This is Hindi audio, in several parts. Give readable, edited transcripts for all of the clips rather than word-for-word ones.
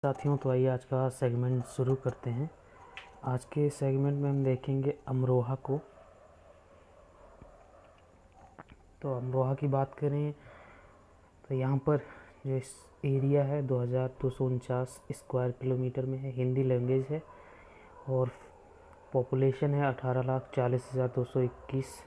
साथियों, तो आइए आज का सेगमेंट शुरू करते हैं। आज के सेगमेंट में हम देखेंगे अमरोहा को। तो अमरोहा की बात करें तो यहाँ पर जो इस एरिया है 2249 स्क्वायर किलोमीटर में है, हिंदी लैंग्वेज है और पॉपुलेशन है 18,40,221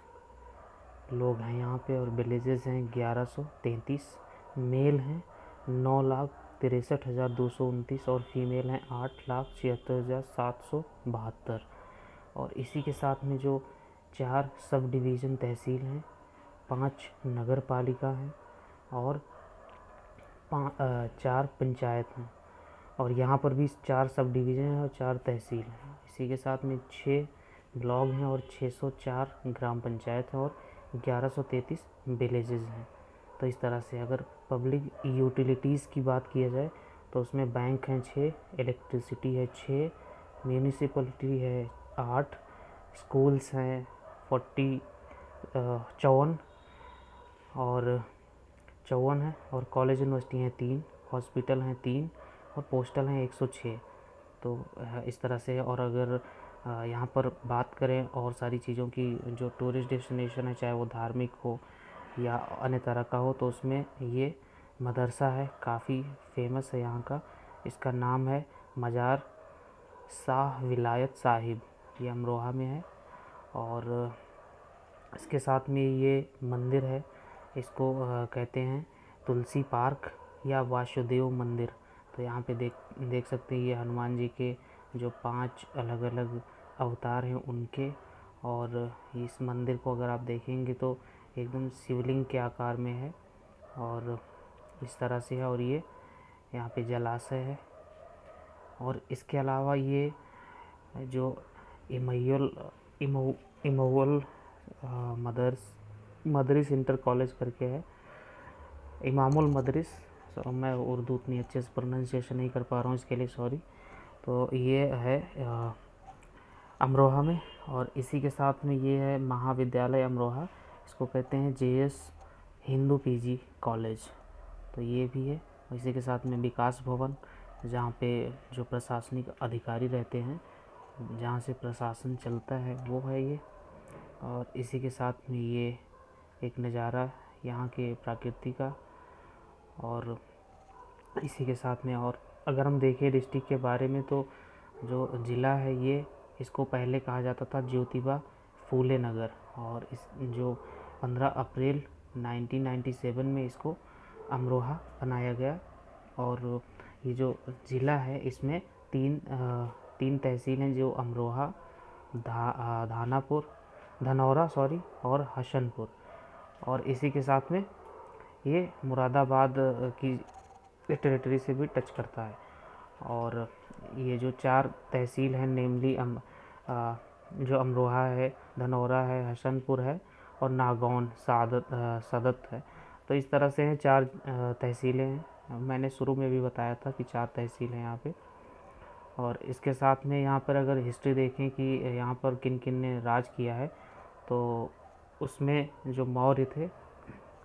लोग हैं यहाँ पे और विलेजेस हैं 1133, मेल हैं 9,63,229 और फीमेल हैं 8,76,772। और इसी के साथ में जो 4 सब डिवीज़न तहसील हैं, 5 नगर पालिका हैं और 4 पंचायत हैं। और यहाँ पर भी 4 सब डिवीज़न हैं और 4 तहसील हैं। इसी के साथ में 6 ब्लॉक हैं और 604 ग्राम पंचायत हैं और 1133 विलेजेस हैं। तो इस तरह से अगर पब्लिक यूटिलिटीज़ की बात किया जाए तो उसमें बैंक हैं 6, इलेक्ट्रिसिटी है 6, म्यूनिसिपलिटी है 8, स्कूल्स हैं 54 और 54 है और कॉलेज यूनिवर्सिटी हैं 3, हॉस्पिटल हैं 3 और पोस्टल हैं 106। तो इस तरह से। और अगर यहाँ पर बात करें और सारी चीज़ों की, जो टूरिस्ट डेस्टिनेशन है, चाहे वो धार्मिक हो या अन्य तरह का हो, तो उसमें ये मदरसा है, काफ़ी फेमस है यहाँ का। इसका नाम है मज़ार शाह विलायत साहिब, ये अमरोहा में है। और इसके साथ में ये मंदिर है, इसको कहते हैं तुलसी पार्क या वासुदेव मंदिर। तो यहाँ पे देख सकते हैं ये हनुमान जी के जो 5 अलग अलग अवतार हैं उनके। और इस मंदिर को अगर आप देखेंगे तो एकदम शिवलिंग के आकार में है और इस तरह से है। और ये यहाँ पे जलाशय है। और इसके अलावा ये जो इमैयुल इमोवल मदरिस इंटर कॉलेज करके है, इमामुल मदरिस। मैं उर्दू उतनी अच्छे से प्रोनाउंसिएशन नहीं कर पा रहा हूँ, इसके लिए सॉरी। तो ये है अमरोहा में। और इसी के साथ में ये है महाविद्यालय अमरोहा, इसको कहते हैं JS हिंदू PG कॉलेज, तो ये भी है। इसी के साथ में विकास भवन, जहाँ पे जो प्रशासनिक अधिकारी रहते हैं, जहाँ से प्रशासन चलता है, वो है ये। और इसी के साथ में ये एक नज़ारा यहाँ के प्रकृति का। और इसी के साथ में और अगर हम देखें डिस्ट्रिक्ट के बारे में, तो जो ज़िला है ये, इसको पहले कहा जाता था ज्योतिबा फूले नगर। और इस जो 15 अप्रैल 1997 में इसको अमरोहा बनाया गया। और ये जो ज़िला है इसमें तीन तहसील हैं, जो अमरोहा, धनौरा और हसनपुर। और इसी के साथ में ये मुरादाबाद की टेरिटरी से भी टच करता है। और ये जो 4 तहसील हैं, नेमली जो अमरोहा है, धनौरा है, हसनपुर है और नागौन सदत है। तो इस तरह से हैं 4 तहसीलें हैं। मैंने शुरू में भी बताया था कि 4 तहसील हैं यहाँ पे। और इसके साथ में यहाँ पर अगर हिस्ट्री देखें कि यहाँ पर किन किन ने राज किया है, तो उसमें जो मौर्य थे,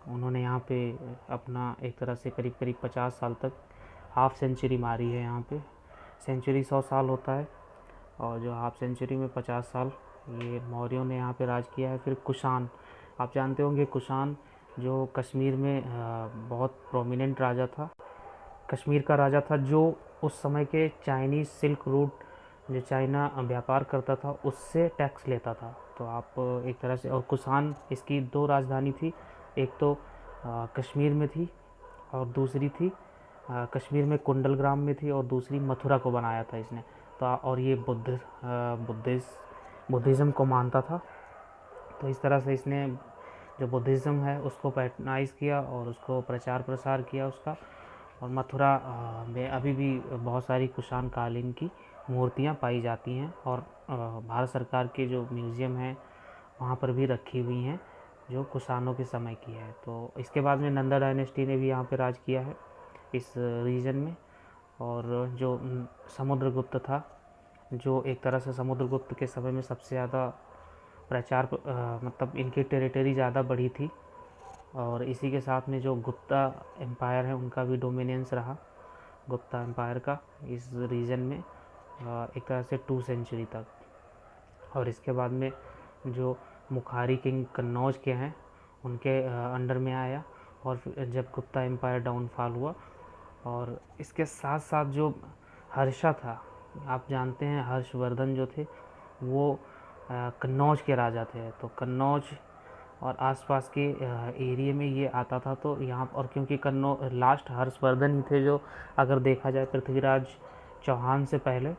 उन्होंने यहाँ पे अपना एक तरह से करीब करीब 50 साल तक हाफ सेंचुरी मारी है। यहाँ पे सेंचुरी 100 साल होता है और जो हाफ सेंचुरी में 50 साल ये मौर्यों ने यहाँ पे राज किया है। फिर कुषाण, आप जानते होंगे कुषाण जो कश्मीर में बहुत प्रोमिनेंट राजा था, कश्मीर का राजा था, जो उस समय के चाइनीज़ सिल्क रूट, जो चाइना व्यापार करता था, उससे टैक्स लेता था। तो आप एक तरह से, और कुषाण, इसकी 2 राजधानी थी, एक तो कश्मीर में थी और दूसरी थी कश्मीर में कुंडलग्राम में थी और दूसरी मथुरा को बनाया था इसने। तो और ये बुद्धिज़्म को मानता था। तो इस तरह से इसने जो बुद्धिज़्म है उसको पैटर्नाइज़ किया और उसको प्रचार प्रसार किया उसका। और मथुरा में अभी भी बहुत सारी कुषाण कालीन की मूर्तियाँ पाई जाती हैं और भारत सरकार के जो म्यूज़ियम है वहाँ पर भी रखी हुई हैं, जो कुषाणों के समय की है। तो इसके बाद में नंदा डायनेस्टी ने भी यहाँ पे राज किया है इस रीजन में। और जो समुद्रगुप्त था, जो एक तरह से समुद्रगुप्त के समय में सबसे ज़्यादा मतलब इनकी टेरिटरी ज़्यादा बढ़ी थी। और इसी के साथ में जो गुप्ता एम्पायर है उनका भी डोमिनेंस रहा गुप्ता एम्पायर का इस रीजन में एक तरह से 2 सेंचुरी तक। और इसके बाद में जो मुखारी किंग कन्नौज के हैं उनके अंडर में आया, और जब गुप्ता एम्पायर डाउनफॉल हुआ। और इसके साथ साथ जो हर्षा था, आप जानते हैं हर्षवर्धन जो थे वो कन्नौज के राजा थे, तो कन्नौज और आसपास के एरिया में ये आता था। तो यहाँ और क्योंकि लास्ट हर्षवर्धन ही थे जो, अगर देखा जाए पृथ्वीराज चौहान से पहले,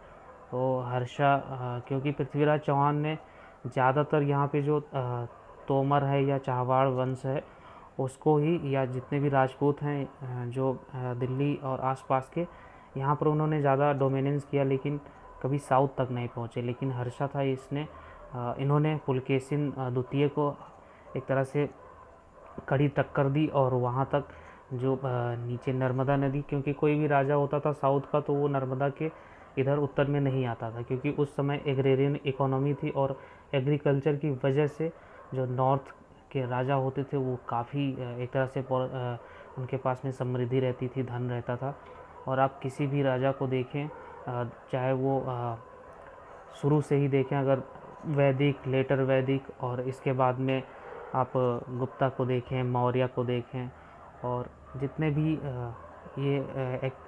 तो हर्षा क्योंकि पृथ्वीराज चौहान ने ज़्यादातर यहाँ पे जो तोमर है या चाहवाड़ वंश है उसको ही, या जितने भी राजपूत हैं जो दिल्ली और आसपास के, यहाँ पर उन्होंने ज़्यादा डोमिनेंस किया, लेकिन कभी साउथ तक नहीं पहुँचे। लेकिन हर्षा था, इन्होंने पुलकेशिन द्वितीय को एक तरह से कड़ी टक्कर दी, और वहाँ तक जो नीचे नर्मदा नदी, क्योंकि कोई भी राजा होता था साउथ का तो वो नर्मदा के इधर उत्तर में नहीं आता था, क्योंकि उस समय एग्रेरियन इकोनॉमी थी, और एग्रीकल्चर की वजह से जो नॉर्थ के राजा होते थे वो काफ़ी एक तरह से उनके पास में समृद्धि रहती थी, धन रहता था। और आप किसी भी राजा को देखें, चाहे वो शुरू से ही देखें, अगर वैदिक, लेटर वैदिक, और इसके बाद में आप गुप्ता को देखें, मौर्य को देखें, और जितने भी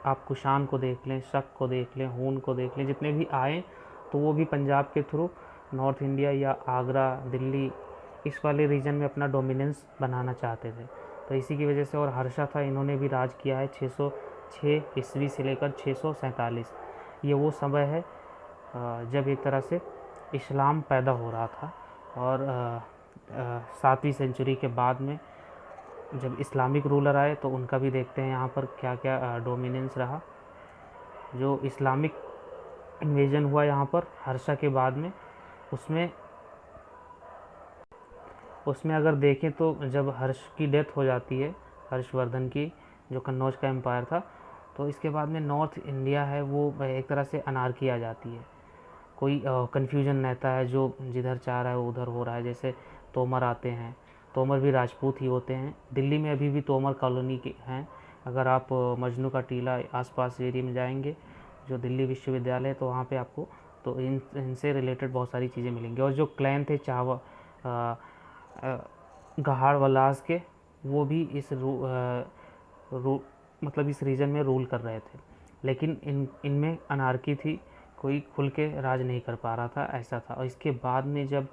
आप कुषाण को देख लें, शक को देख लें, हून को देख लें, जितने भी आए तो वो भी पंजाब के थ्रू नॉर्थ इंडिया या आगरा, दिल्ली, इस वाले रीजन में अपना डोमिनेंस बनाना चाहते थे। तो इसी की वजह से, और हर्षा था, इन्होंने भी राज किया है 606 ईस्वी से लेकर 647। ये वो समय है जब एक तरह से इस्लाम पैदा हो रहा था। और 7वीं सेंचुरी के बाद में जब इस्लामिक रूलर आए तो उनका भी देखते हैं यहाँ पर क्या क्या डोमिनेंस रहा। जो इस्लामिक इन्वेजन हुआ यहाँ पर हर्षा के बाद में, उसमें अगर देखें तो जब हर्ष की डेथ हो जाती है, हर्षवर्धन की, जो कन्नौज का एम्पायर था, तो इसके बाद में नॉर्थ इंडिया है वो एक तरह से अनार्की आ जाती है। कोई कन्फ्यूजन रहता है, जो जिधर चाह रहा है वो उधर हो रहा है। जैसे तोमर आते हैं, तोमर भी राजपूत ही होते हैं। दिल्ली में अभी भी तोमर कॉलोनी के हैं। अगर आप मजनू का टीला आसपास एरिया में जाएंगे, जो दिल्ली विश्वविद्यालय है, तो वहाँ पे आपको तो इनसे रिलेटेड बहुत सारी चीज़ें मिलेंगी। और जो क्लैन थे गहाड़ वलास के, वो भी मतलब इस रीजन में रूल कर रहे थे, लेकिन इनमें अनार्की थी, कोई खुल के राज नहीं कर पा रहा था, ऐसा था। और इसके बाद में जब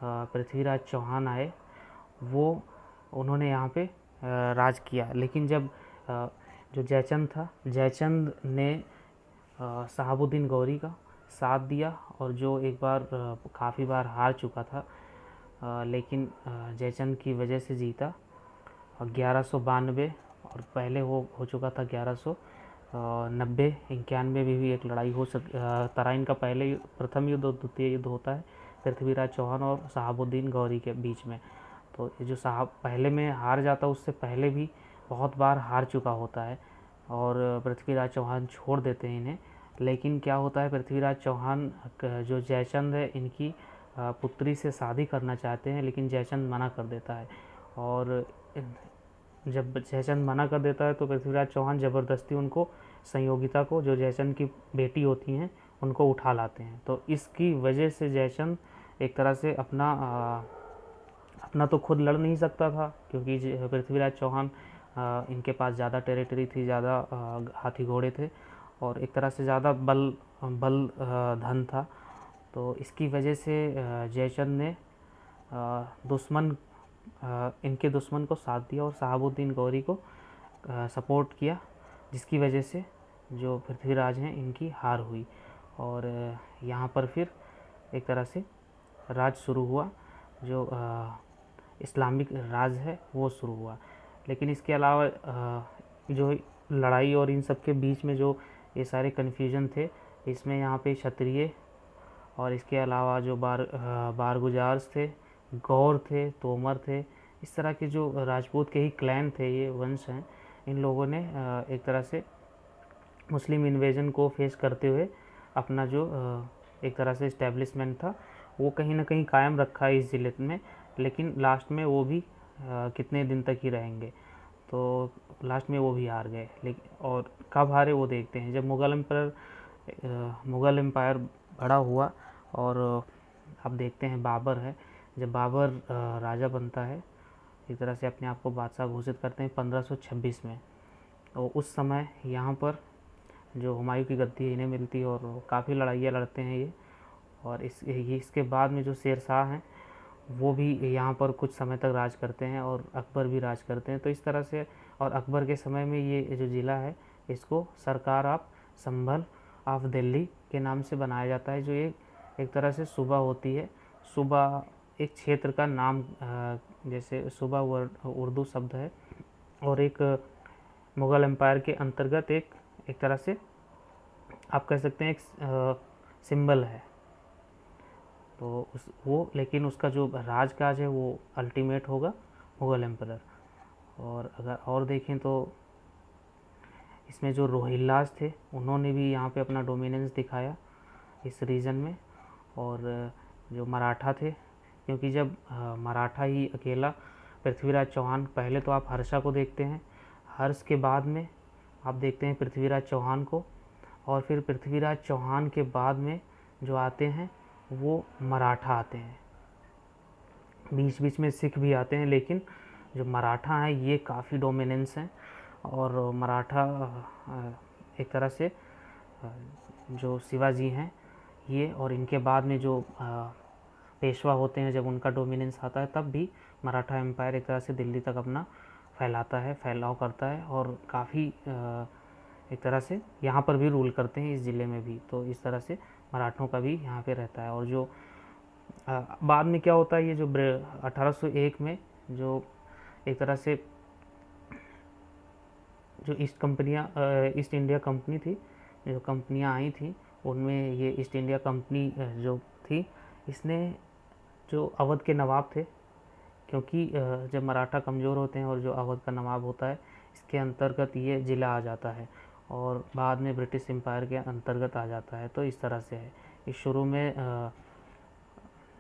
पृथ्वीराज चौहान आए, उन्होंने यहाँ पे राज किया। लेकिन जब जो जयचंद था, जयचंद ने शहाबुद्दीन गौरी का साथ दिया, और जो एक बार काफ़ी बार हार चुका था, लेकिन जयचंद की वजह से जीता। 1192, और पहले हो चुका था 1190, 91 में भी एक लड़ाई तराइन का प्रथम युद्ध और द्वितीय युद्ध होता है पृथ्वीराज चौहान और शहाबुद्दीन गौरी के बीच में। तो जो साहब पहले में हार जाता, उससे पहले भी बहुत बार हार चुका होता है, और पृथ्वीराज चौहान छोड़ देते हैं इन्हें। लेकिन क्या होता है, पृथ्वीराज चौहान जो जयचंद है, इनकी पुत्री से शादी करना चाहते हैं, लेकिन जयचंद मना कर देता है। और जब जयचंद मना कर देता है तो पृथ्वीराज चौहान ज़बरदस्ती उनको, संयोगिता को, जो जयचंद की बेटी होती हैं, उनको उठा लाते हैं। तो इसकी वजह से जयचंद एक तरह से अपना तो खुद लड़ नहीं सकता था, क्योंकि पृथ्वीराज चौहान इनके पास ज़्यादा टेरिटरी थी, ज़्यादा हाथी घोड़े थे, और एक तरह से ज़्यादा बल धन था। तो इसकी वजह से जयचंद ने इनके दुश्मन को साथ दिया और शहाबुद्दीन गौरी को सपोर्ट किया, जिसकी वजह से जो पृथ्वीराज हैं इनकी हार हुई। और यहाँ पर फिर एक तरह से राज शुरू हुआ, जो इस्लामिक राज है वो शुरू हुआ। लेकिन इसके अलावा जो लड़ाई और इन सब के बीच में जो ये सारे कन्फ्यूजन थे, इसमें यहाँ पे क्षत्रिय और इसके अलावा जो बारगुजार्स थे, गौर थे, तोमर थे, इस तरह के जो राजपूत के ही क्लैन थे, ये वंश हैं, इन लोगों ने एक तरह से मुस्लिम इन्वेजन को फेस करते हुए अपना जो एक तरह से इस्टेब्लिशमेंट था वो कहीं ना कहीं कायम रखा है इस ज़िले में। लेकिन लास्ट में वो भी कितने दिन तक ही रहेंगे। तो लास्ट में वो भी हार गए। लेकिन और कब हारे वो देखते हैं। जब मुग़ल एम्पायर बड़ा हुआ और अब देखते हैं बाबर है, जब बाबर राजा बनता है, एक तरह से अपने आप को बादशाह घोषित करते हैं 1526 में। और उस समय यहाँ पर जो हुमायूं की गद्दी है इन्हें मिलती है और काफ़ी लड़ाइयाँ लड़ते हैं ये। और इसके बाद में जो शेर शाह हैं वो भी यहाँ पर कुछ समय तक राज करते हैं और अकबर भी राज करते हैं। तो इस तरह से, और अकबर के समय में ये जो ज़िला है इसको सरकार ऑफ संभल ऑफ दिल्ली के नाम से बनाया जाता है, जो एक तरह से सूबा होती है। सूबा एक क्षेत्र का नाम, जैसे सूबा उर्दू शब्द है और एक मुग़ल एम्पायर के अंतर्गत एक तरह से आप कह सकते हैं एक सिंबल है। तो लेकिन उसका जो राजकाज है वो अल्टीमेट होगा मुग़ल एम्परर। और अगर और देखें तो इसमें जो रोहिल्लास थे उन्होंने भी यहाँ पे अपना डोमिनेंस दिखाया इस रीजन में। और जो मराठा थे, क्योंकि जब मराठा ही अकेला, पृथ्वीराज चौहान, पहले तो आप हर्षा को देखते हैं, हर्ष के बाद में आप देखते हैं पृथ्वीराज चौहान को, और फिर पृथ्वीराज चौहान के बाद में जो आते हैं वो मराठा आते हैं। बीच बीच में सिख भी आते हैं, लेकिन जो मराठा हैं ये काफ़ी डोमिनेंस हैं। और मराठा एक तरह से जो शिवाजी हैं ये, और इनके बाद में जो पेशवा होते हैं, जब उनका डोमिनेंस आता है तब भी मराठा एम्पायर एक तरह से दिल्ली तक अपना फैलाव करता है और काफ़ी एक तरह से यहाँ पर भी रूल करते हैं, इस ज़िले में भी। तो इस तरह से मराठों का भी यहाँ पे रहता है। और जो बाद में क्या होता है, ये जो 1801 में जो एक तरह से जो ईस्ट इंडिया कंपनी थी, जो कंपनियाँ आई थी उनमें ये ईस्ट इंडिया कंपनी जो थी, इसने जो अवध के नवाब थे, क्योंकि जब मराठा कमज़ोर होते हैं और जो अवध का नवाब होता है इसके अंतर्गत ये ज़िला आ जाता है और बाद में ब्रिटिश एम्पायर के अंतर्गत आ जाता है। तो इस तरह से है। इस शुरू में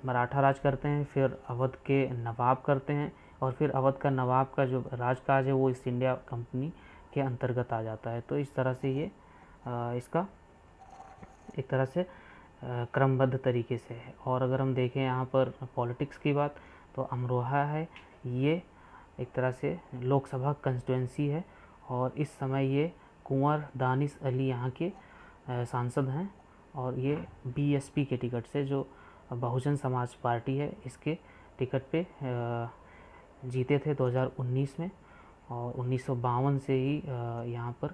मराठा राज करते हैं, फिर अवध के नवाब करते हैं, और फिर अवध का नवाब का जो राजकाज है वो ईस्ट इंडिया कंपनी के अंतर्गत आ जाता है। तो इस तरह से ये इसका एक तरह से क्रमबद्ध तरीके से है। और अगर हम देखें यहाँ पर पॉलिटिक्स की बात, तो अमरोहा है, ये एक तरह से लोकसभा कंस्टिट्यूंसी है और इस समय ये कुंवर दानिश अली यहाँ के सांसद हैं। और ये बीएसपी के टिकट से, जो बहुजन समाज पार्टी है, इसके टिकट पे जीते थे 2019 में। और 1952 से ही यहाँ पर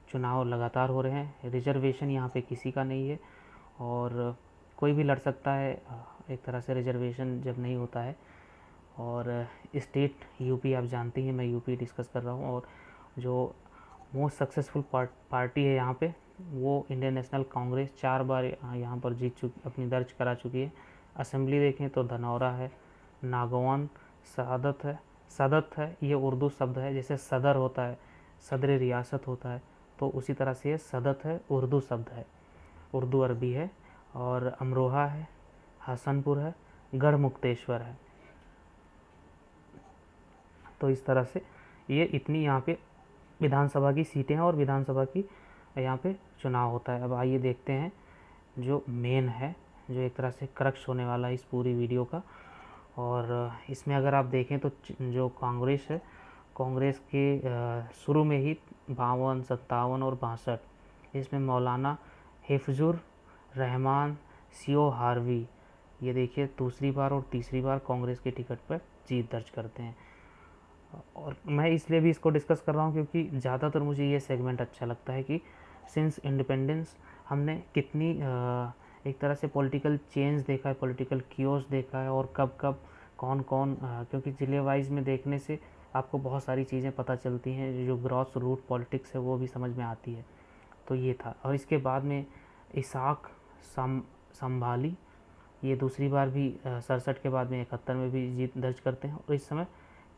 चुनाव लगातार हो रहे हैं। रिजर्वेशन यहाँ पे किसी का नहीं है और कोई भी लड़ सकता है, एक तरह से रिजर्वेशन जब नहीं होता है। और स्टेट यूपी आप जानते हैं, मैं यूपी डिस्कस कर रहा हूँ। और जो मोस्ट सक्सेसफुल पार्टी है यहाँ पे वो इंडियन नेशनल कांग्रेस 4 बार यहाँ पर अपनी दर्ज करा चुकी है। असेंबली देखें तो धनौरा है, नागौन, सदत है, ये उर्दू शब्द है। जैसे सदर होता है, सदर रियासत होता है, तो उसी तरह से ये सदत है, उर्दू शब्द है, उर्दू अरबी है। और अमरोहा है, हसनपुर है, गढ़मुक्तेश्वर है। तो इस तरह से ये इतनी यहाँ पे विधानसभा की सीटें हैं और विधानसभा की यहाँ पे चुनाव होता है। अब आइए देखते हैं जो मेन है, जो एक तरह से क्रक्स होने वाला है इस पूरी वीडियो का। और इसमें अगर आप देखें तो जो कांग्रेस है, कांग्रेस के शुरू में ही 52, 57 और 62, इसमें मौलाना हिफ्जुर रहमान सीओ हार्वी, ये देखिए दूसरी बार और तीसरी बार कांग्रेस के टिकट पर जीत दर्ज करते हैं। और मैं इसलिए भी इसको डिस्कस कर रहा हूँ क्योंकि ज़्यादातर मुझे ये सेगमेंट अच्छा लगता है कि सिंस इंडिपेंडेंस हमने कितनी एक तरह से पॉलिटिकल चेंज देखा है, पॉलिटिकल कियोस देखा है, और कब कब कौन कौन क्योंकि ज़िले वाइज में देखने से आपको बहुत सारी चीज़ें पता चलती हैं, जो ग्रॉस रूट पॉलिटिक्स है वो भी समझ में आती है। तो ये था। और इसके बाद में इसाक संभाली, ये दूसरी बार भी 67 के बाद में 71 में भी जीत दर्ज करते हैं। और इस समय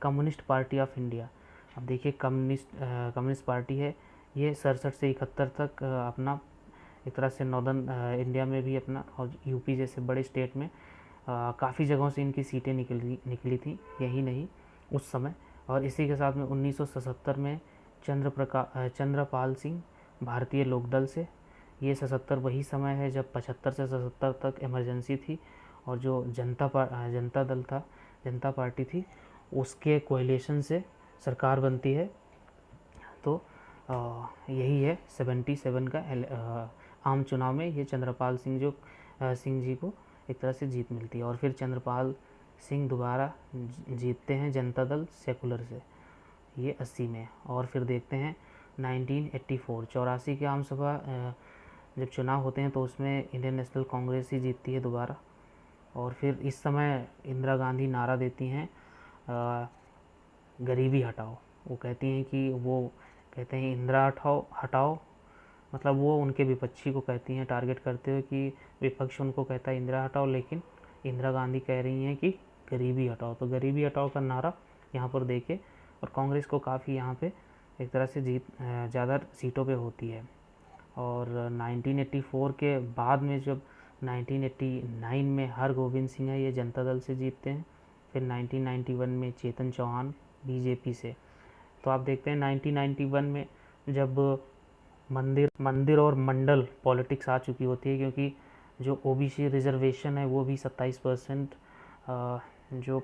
कम्युनिस्ट पार्टी ऑफ इंडिया, अब देखिए कम्युनिस्ट पार्टी है, ये 67 से 71 तक अपना एक तरह से नॉर्दर्न इंडिया में भी अपना, और यूपी जैसे बड़े स्टेट में काफ़ी जगहों से इनकी सीटें निकली थी। यही नहीं, उस समय और इसी के साथ में 1977 में चंद्रपाल सिंह भारतीय लोकदल से। ये 77 वही समय है जब 75 से 77 तक इमरजेंसी थी, और जो जनता दल था, जनता पार्टी थी, उसके कोएलिशन से सरकार बनती है। तो यही है 77 का आम चुनाव में ये चंद्रपाल सिंह जी को एक तरह से जीत मिलती है। और फिर चंद्रपाल सिंह दोबारा जीतते हैं जनता दल सेकुलर से, ये 80 में। और फिर देखते हैं 1984 84 के आम सभा जब चुनाव होते हैं तो उसमें इंडियन नेशनल कांग्रेस ही जीतती है दोबारा। और फिर इस समय इंदिरा गांधी नारा देती हैं गरीबी हटाओ। वो कहती हैं कि वो कहते हैं इंदिरा हटाओ, मतलब वो उनके विपक्षी को कहती हैं टारगेट करते हुए कि विपक्ष उनको कहता है इंदिरा हटाओ, लेकिन इंदिरा गांधी कह रही हैं कि गरीबी हटाओ। तो गरीबी हटाओ का नारा यहाँ पर देके, और कांग्रेस को काफ़ी यहाँ पे एक तरह से जीत ज़्यादा सीटों पे होती है। और 1984 के बाद में जब 1989 में हरगोविंद सिंह है, ये जनता दल से जीतते हैं। फिर 1991 में चेतन चौहान बीजेपी से। तो आप देखते हैं 1991 में जब मंदिर और मंडल पॉलिटिक्स आ चुकी होती है, क्योंकि जो ओबीसी रिजर्वेशन है वो भी 27% जो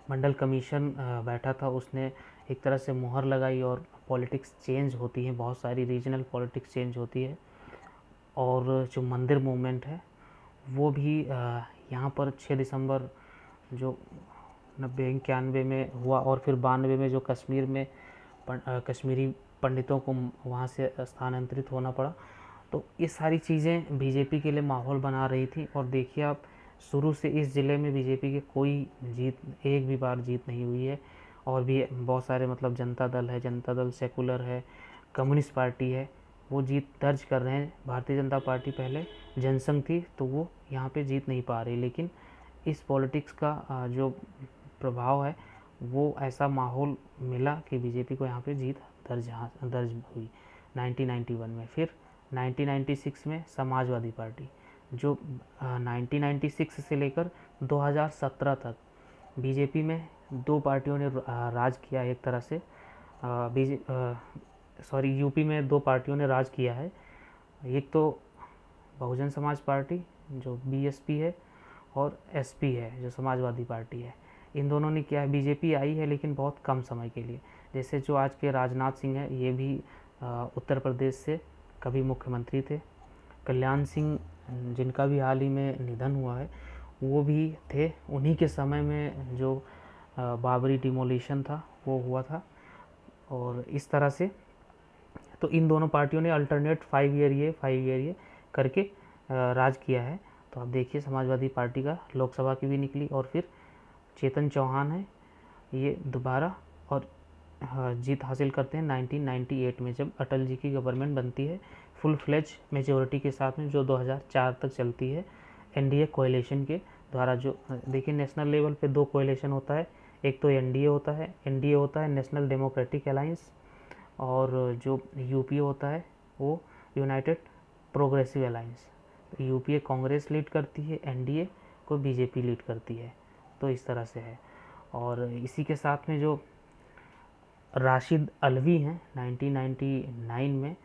मंडल कमीशन बैठा था उसने एक तरह से मुहर लगाई, और पॉलिटिक्स चेंज होती है, बहुत सारी रीजनल पॉलिटिक्स चेंज होती है। और जो मंदिर मूवमेंट है वो भी यहाँ पर 6 दिसंबर जो 90-91 में हुआ, और फिर 92 में जो कश्मीर में कश्मीरी पंडितों को वहाँ से स्थानांतरित होना पड़ा। तो ये सारी चीज़ें बीजेपी के लिए माहौल बना रही थी। और देखिए आप, शुरू से इस ज़िले में बीजेपी के कोई एक भी बार जीत नहीं हुई है। और भी बहुत सारे, मतलब जनता दल है, जनता दल सेकुलर है, कम्युनिस्ट पार्टी है, वो जीत दर्ज कर रहे हैं। भारतीय जनता पार्टी पहले जनसंघ थी तो वो यहाँ पे जीत नहीं पा रही, लेकिन इस पॉलिटिक्स का जो प्रभाव है वो ऐसा माहौल मिला कि बीजेपी को यहाँ पे जीत दर्ज हुई 1991 में। फिर 1996 में समाजवादी पार्टी, जो 1996 से लेकर 2017 तक बीजेपी में दो पार्टियों ने राज किया एक तरह से। यूपी में दो पार्टियों ने राज किया है। एक तो बहुजन समाज पार्टी जो बीएसपी है, और एसपी है जो समाजवादी पार्टी है। इन दोनों ने किया है। बीजेपी आई है लेकिन बहुत कम समय के लिए। जैसे जो आज के राजनाथ सिंह है, ये भी उत्तर प्रदेश से कभी मुख्यमंत्री थे। कल्याण सिंह जिनका भी हाल ही में निधन हुआ है, वो भी थे। उन्हीं के समय में जो बाबरी डिमोलिशन था वो हुआ था। और इस तरह से तो इन दोनों पार्टियों ने अल्टरनेट 5 ईयर ये करके राज किया है। तो आप देखिए समाजवादी पार्टी का लोकसभा की भी निकली, और फिर चेतन चौहान है, ये दोबारा और जीत हासिल करते हैं 1998 में, जब अटल जी की गवर्नमेंट बनती है फुल फ्लेज मेजोरिटी के साथ में, जो 2004 तक चलती है एनडीए कोएलिशन के द्वारा। जो देखिए नेशनल लेवल पे दो कोएलिशन होता है, एक तो एनडीए होता है नेशनल डेमोक्रेटिक अलायंस, और जो यूपीए होता है वो United progressive alliance. UPA Congress lead करती है, एनडीए को बीजेपी लीड करती है। तो इस तरह से है। और इसी के साथ में जो राशिद अल्वी हैं 1999 में,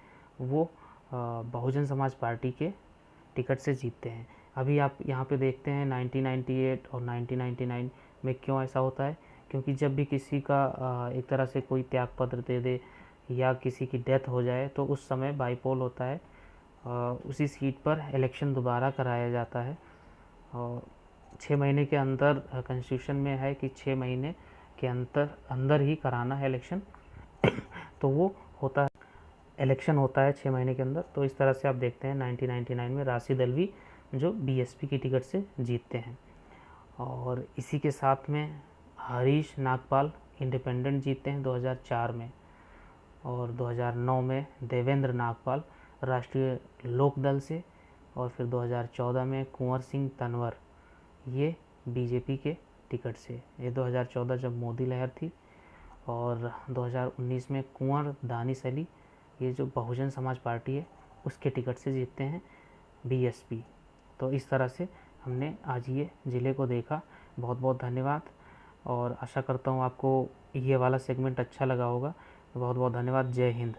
वो बहुजन समाज पार्टी के टिकट से जीतते हैं। अभी आप यहाँ पे देखते हैं 1998 और 1999 में क्यों ऐसा होता है, क्योंकि जब भी किसी का एक तरह से कोई त्यागपत्र दे दे या किसी की डेथ हो जाए तो उस समय बाईपोल होता है, उसी सीट पर इलेक्शन दोबारा कराया जाता है। और 6 महीने के अंदर कॉन्स्टिट्यूशन में है कि 6 महीने के अंदर ही कराना है इलेक्शन तो वो होता है, इलेक्शन होता है 6 महीने के अंदर। तो इस तरह से आप देखते हैं 1999 में राशिद अल्वी जो बीएसपी की टिकट से जीतते हैं। और इसी के साथ में हरीश नागपाल इंडिपेंडेंट जीतते हैं 2004 में। और 2009 में देवेंद्र नागपाल राष्ट्रीय लोकदल से। और फिर 2014 में कुंवर सिंह तनवर, ये बीजेपी के टिकट से। ये 2014 जब मोदी लहर थी। और 2019 में कुंवर दानिश अली, ये जो बहुजन समाज पार्टी है उसके टिकट से जीतते हैं बीएसपी। तो इस तरह से हमने आज ये ज़िले को देखा। बहुत बहुत धन्यवाद। और आशा करता हूँ आपको ये वाला सेगमेंट अच्छा लगा होगा। बहुत बहुत धन्यवाद। जय हिंद।